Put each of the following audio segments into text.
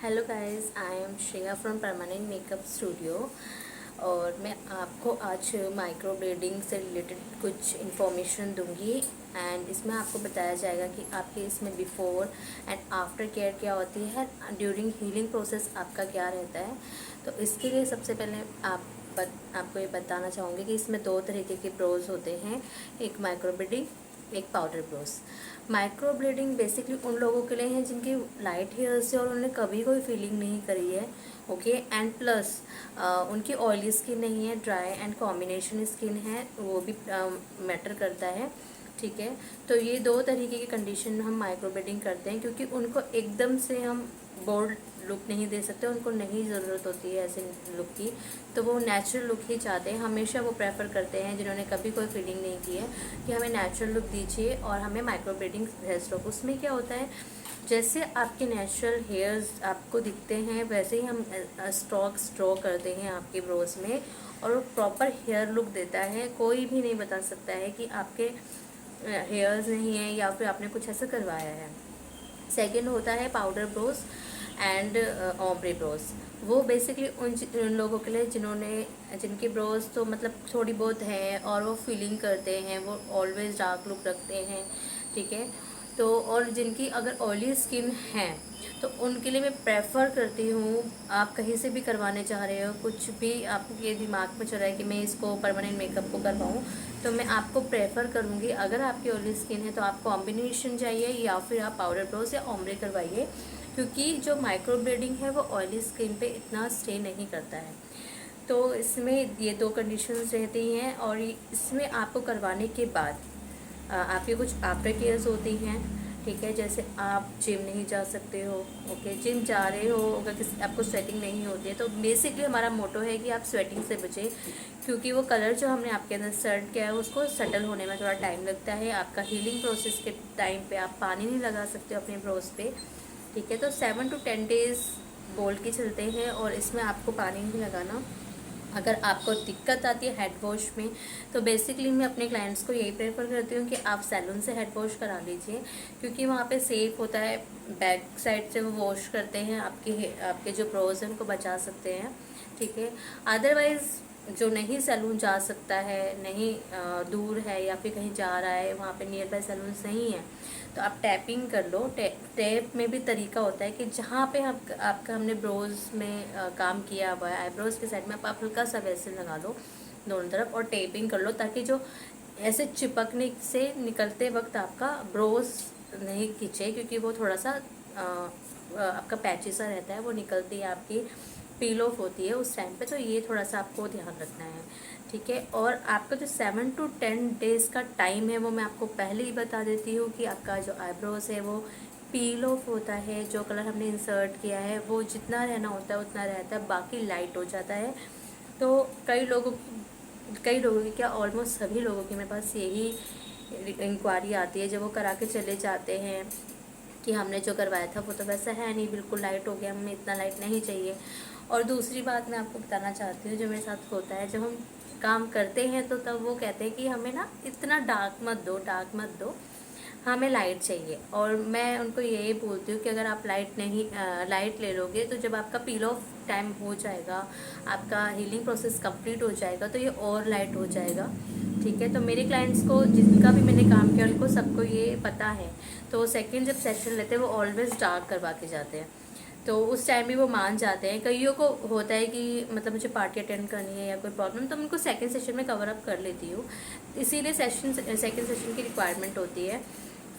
Hello guys, I am Shreya from permanent makeup studio. और मैं आपको आज माइक्रो ब्लेडिंग से रिलेटेड कुछ इन्फॉर्मेशन दूंगी एंड इसमें आपको बताया जाएगा कि आपके इसमें बिफोर एंड आफ्टर केयर क्या होती है, ड्यूरिंग हीलिंग प्रोसेस आपका क्या रहता है। तो इसके लिए सबसे पहले आपको ये बताना चाहूँगी कि इसमें दो तरीके के ब्रोज होते हैं, एक माइक्रो ब्लेडिंग, एक powder brows. Microblading basically उन लोगों के लिए है जिनकी लाइट हेयर्स है और उन्होंने कभी कोई फीलिंग नहीं करी है, ओके। एंड प्लस उनकी ऑयली स्किन नहीं है, ड्राई एंड कॉम्बिनेशन स्किन है, वो भी मैटर करता है, ठीक है। तो ये दो तरीके की कंडीशन में हम माइक्रो ब्लेडिंग करते हैं, क्योंकि उनको एकदम से हम बोल्ड लुक नहीं दे सकते, उनको नहीं ज़रूरत होती है ऐसे लुक की। तो वो नेचुरल लुक ही चाहते हैं, हमेशा वो प्रेफर करते हैं जिन्होंने कभी कोई फीलिंग नहीं की है कि हमें नेचुरल लुक दीजिए और हमें माइक्रो ब्लेडिंग हेयर स्ट्रोक। उसमें क्या होता है, जैसे आपके नेचुरल हेयर्स आपको दिखते हैं वैसे ही हम स्ट्रोक्स ड्रॉ करते हैं आपके ब्रोज में, और वो प्रॉपर हेयर लुक देता है। कोई भी नहीं बता सकता है कि आपके हेयर्स नहीं है या फिर आपने कुछ ऐसा करवाया है। सेकंड होता है powder brows and ombre brows. वो बेसिकली उन लोगों के लिए जिनकी ब्रोज तो मतलब थोड़ी बहुत है और वो फीलिंग करते हैं, वो ऑलवेज डार्क लुक रखते हैं, ठीक है। तो और जिनकी अगर ऑयली स्किन है तो उनके लिए मैं प्रेफर करती हूँ, आप कहीं से भी करवाने चाह रहे हो, कुछ भी आपके दिमाग में चल रहा है कि मैं इसको परमानेंट मेकअप को करवाऊँ, तो मैं आपको प्रेफर करूँगी, अगर आपकी ऑयली स्किन है तो आप कॉम्बिनेशन चाहिए या फिर आप पाउडर ब्रोज या ओम्ब्रे करवाइए, क्योंकि जो माइक्रो ब्लेडिंग है वो ऑयली स्किन पे इतना स्टे नहीं करता है। तो इसमें ये दो कंडीशंस रहती हैं, और इसमें आपको करवाने के बाद आपके कुछ आफ्टर केयर्स होती हैं, ठीक है। जैसे आप जिम नहीं जा सकते हो, ओके, जिम जा रहे हो, अगर किसी आपको स्वेटिंग नहीं होती है तो बेसिकली हमारा मोटो है कि आप स्वेटिंग से बचें, क्योंकि वो कलर जो हमने आपके अंदर सर्ट किया है उसको सेटल होने में थोड़ा टाइम लगता है। आपका हीलिंग प्रोसेस के टाइम पे आप पानी नहीं लगा सकते अपने ब्रोज पे, ठीक है। तो 7 to 10 डेज़ बोल के चलते हैं, और इसमें आपको पानी नहीं लगाना। अगर आपको दिक्कत आती है हेड वॉश में, तो बेसिकली मैं अपने क्लाइंट्स को यही प्रेफर करती हूँ कि आप सैलून से हेड वॉश करा लीजिए, क्योंकि वहाँ पे सेफ होता है। बैक साइड से वो वॉश करते हैं, आपके जो ब्रोज हैं उनको बचा सकते हैं, ठीक है। अदरवाइज़ जो नहीं सैलून जा सकता है, नहीं दूर है या फिर कहीं जा रहा है, वहाँ पे नियर बाय सैलून्स नहीं है, तो आप टैपिंग कर लो। टैप में भी तरीका होता है कि जहाँ पे आपका हमने ब्रोज में काम किया हुआ है, आईब्रोज के साइड में आप हल्का सा वैसे लगा लो दोनों तरफ और टेपिंग कर लो, ताकि जो ऐसे चिपकने से निकलते वक्त आपका ब्रोज नहीं खींचे, क्योंकि वो थोड़ा सा आपका पैची सा रहता है, वो निकलती है आपकी पील ऑफ होती है उस टाइम पे। तो ये थोड़ा सा आपको ध्यान रखना है, ठीक है। और आपका जो 7 to 10 डेज़ का टाइम है वो मैं आपको पहले ही बता देती हूँ कि आपका जो आईब्रोज है वो पील ऑफ होता है। जो कलर हमने इंसर्ट किया है वो जितना रहना होता है उतना रहता है, बाकी लाइट हो जाता है। तो कई लोगों की क्या, ऑलमोस्ट सभी लोगों की मेरे पास यही इंक्वायरी आती है जब वो करा के चले जाते हैं कि हमने जो करवाया था वो तो वैसा है नहीं, बिल्कुल लाइट हो गया, हमें इतना लाइट नहीं चाहिए। और दूसरी बात मैं आपको बताना चाहती हूँ, जो मेरे साथ होता है, जब हम काम करते हैं तो तब वो कहते हैं कि हमें ना इतना डार्क मत दो, हमें लाइट चाहिए। और मैं उनको यही बोलती हूँ कि अगर आप लाइट ले लोगे तो जब आपका पील ऑफ टाइम हो जाएगा, आपका हीलिंग प्रोसेस कंप्लीट हो जाएगा, तो ये और लाइट हो जाएगा, ठीक है। तो मेरे क्लाइंट्स को जिनका भी मैंने काम किया उनको सबको ये पता है, तो वो सेकेंड जब सेशन लेते हैं वो ऑलवेज डार्क करवा के जाते हैं, तो उस टाइम भी वो मान जाते हैं। कईयों को होता है कि मतलब मुझे पार्टी अटेंड करनी है या कोई प्रॉब्लम, तो मैं उनको सेकंड सेशन में कवर अप कर लेती हूँ, इसीलिए सेकंड सेशन की रिक्वायरमेंट होती है।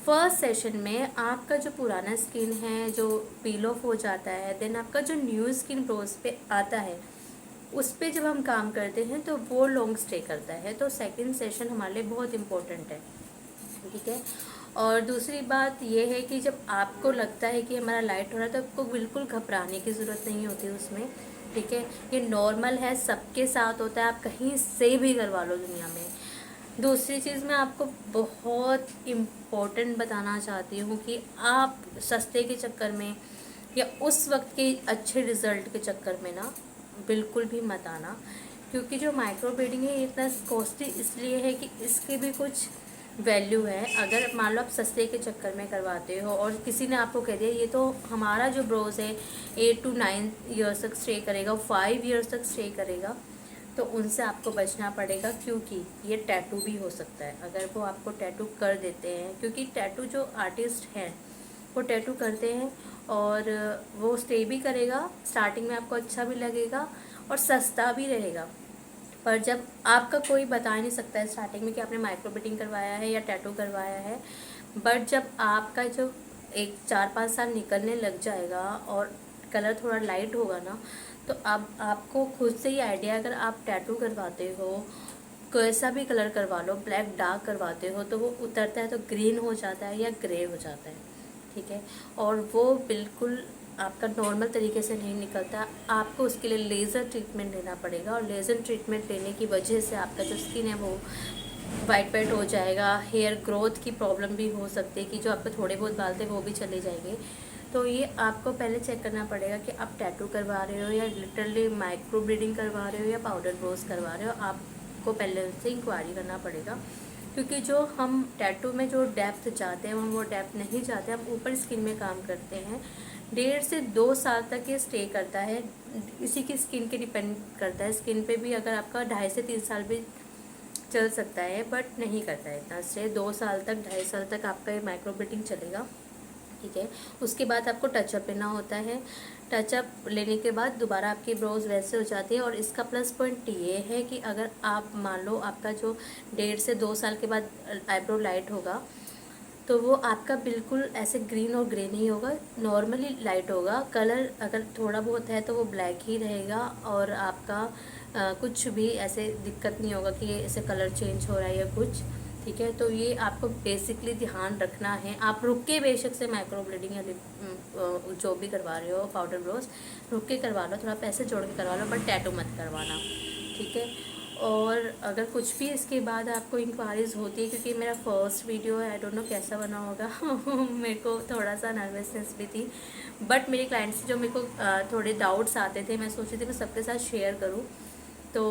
फर्स्ट सेशन में आपका जो पुराना स्किन है जो पील ऑफ हो जाता है, देन आपका जो न्यू स्किन ब्रोज पे आता है, उस पे जब हम काम करते हैं तो वो लॉन्ग स्टे करता है। तो सेकंड सेशन हमारे लिए बहुत इम्पोर्टेंट है, ठीक है। और दूसरी बात ये है कि जब आपको लगता है कि हमारा लाइट हो रहा है तो आपको बिल्कुल घबराने की ज़रूरत नहीं होती उसमें, ठीक है। ये नॉर्मल है, सबके साथ होता है, आप कहीं से भी करवा लो दुनिया में। दूसरी चीज़ मैं आपको बहुत इम्पोर्टेंट बताना चाहती हूँ कि आप सस्ते के चक्कर में या उस वक्त के अच्छे रिज़ल्ट के चक्कर में ना बिल्कुल भी मत आना, क्योंकि जो माइक्रो ब्लेडिंग है ये इतना कॉस्टली इसलिए है कि इसके भी कुछ वैल्यू है। अगर मान लो आप सस्ते के चक्कर में करवाते हो और किसी ने आपको कह दिया ये तो हमारा जो ब्रोस है 8 to 9 ईयर्स तक स्टे करेगा, 5 ईयर्स तक स्टे करेगा, तो उनसे आपको बचना पड़ेगा, क्योंकि ये टैटू भी हो सकता है। अगर वो आपको टैटू कर देते हैं, क्योंकि टैटू जो आर्टिस्ट हैं वो टैटू करते हैं और वो स्टे भी करेगा, स्टार्टिंग में आपको अच्छा भी लगेगा और सस्ता भी रहेगा। पर जब आपका कोई बता नहीं सकता है स्टार्टिंग में कि आपने माइक्रो ब्लेडिंग करवाया है या टैटू करवाया है, बट जब आपका जो एक 4-5 साल निकलने लग जाएगा और कलर थोड़ा लाइट होगा ना, तो अब आपको खुद से ही आइडिया, अगर आप टैटू करवाते हो, कैसा भी कलर करवा लो, ब्लैक डार्क करवाते हो, तो वो उतरता है तो ग्रीन हो जाता है या ग्रे हो जाता है, ठीक है। और वो बिल्कुल आपका नॉर्मल तरीके से नहीं निकलता, आपको उसके लिए लेज़र ट्रीटमेंट लेना पड़ेगा। और लेज़र ट्रीटमेंट लेने की वजह से आपका जो स्किन है वो वाइट वाइट हो जाएगा, हेयर ग्रोथ की प्रॉब्लम भी हो सकती है कि जो आपको थोड़े बहुत बाल थे वो भी चले जाएंगे। तो ये आपको पहले चेक करना पड़ेगा कि आप टैटू करवा रहे हो या लिटरली माइक्रो ब्लीडिंग करवा रहे हो या पाउडर ब्रोस करवा रहे हो। आपको पहले से इंक्वायरी करना पड़ेगा, क्योंकि जो हम टैटू में जो डेप्थ चाहते हैं हम वो डेप्थ नहीं चाहते, हम ऊपर स्किन में काम करते हैं। 1.5 से 2 साल तक ये स्टे करता है, इसी की स्किन के डिपेंड करता है। स्किन पे भी अगर आपका 2.5 से 3 साल भी चल सकता है, बट नहीं करता है इतना स्टे। 2 साल तक 2.5 साल तक आपका ये माइक्रो ब्लीडिंग चलेगा, ठीक है। उसके बाद आपको टचअप लेना होता है। टचअप लेने के बाद दोबारा आपकी ब्रोज वैसे हो जाती है। और इसका प्लस पॉइंट ये है कि अगर आप मान लो आपका जो 1.5 से 2 साल के बाद आईब्रो लाइट होगा, तो वो आपका बिल्कुल ऐसे ग्रीन और ग्रे नहीं होगा, नॉर्मली लाइट होगा। कलर अगर थोड़ा बहुत है तो वो ब्लैक ही रहेगा और आपका कुछ भी ऐसे दिक्कत नहीं होगा कि ये ऐसे कलर चेंज हो रहा है या कुछ, ठीक है। तो ये आपको बेसिकली ध्यान रखना है। आप रुक के बेशक से माइक्रो ब्लीडिंग या जो भी करवा रहे हो पाउडर ब्रोस रुक के करवा लो, थोड़ा पैसे जोड़ के करवा लो, बट टैटू मत करवाना, ठीक है। और अगर कुछ भी इसके बाद आपको इंक्वायरीज़ होती है, क्योंकि मेरा फर्स्ट वीडियो है, आई डोंट नो कैसा बना होगा मेरे को थोड़ा सा नर्वसनेस भी थी, बट मेरे क्लाइंट्स से जो मेरे को थोड़े डाउट्स आते थे, मैं सोची थी मैं सबके साथ शेयर करूं, तो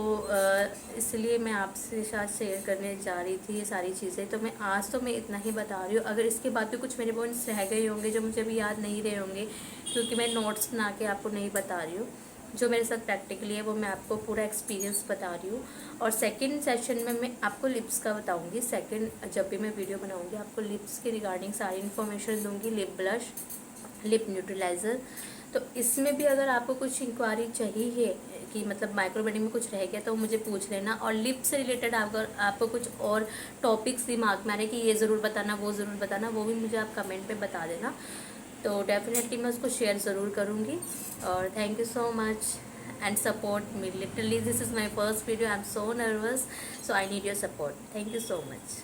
इसलिए मैं आपसे साथ शेयर करने जा रही थी ये सारी चीज़ें। तो मैं आज तो मैं इतना ही बता रही हूँ। अगर इसके बाद भी कुछ मेरे पॉइंट्स रह गए होंगे जो मुझे भी याद नहीं रहे होंगे, क्योंकि मैं नोट्स बना के आपको नहीं बता रही हूँ, जो मेरे साथ प्रैक्टिकली है वो मैं आपको पूरा एक्सपीरियंस बता रही हूँ। और सेकंड सेशन में मैं आपको लिप्स का बताऊँगी। सेकंड जब भी मैं वीडियो बनाऊँगी आपको लिप्स के रिगार्डिंग सारी इन्फॉर्मेशन दूँगी, लिप ब्लश, लिप न्यूट्रलाइज़र। तो इसमें भी अगर आपको कुछ इंक्वायरी चाहिए कि मतलब माइक्रो ब्लेडिंग में कुछ रह गया तो मुझे पूछ लेना। और लिप से रिलेटेड अगर आपको कुछ और टॉपिक्स दिमाग में आ रहे कि ये ज़रूर बताना, वो ज़रूर बताना, वो भी मुझे आप कमेंट पे बता देना, तो डेफिनेटली मैं उसको शेयर ज़रूर करूँगी। और thank you so much and support me. Literally this is my first video, I am so nervous, so I need your support. Thank you so much.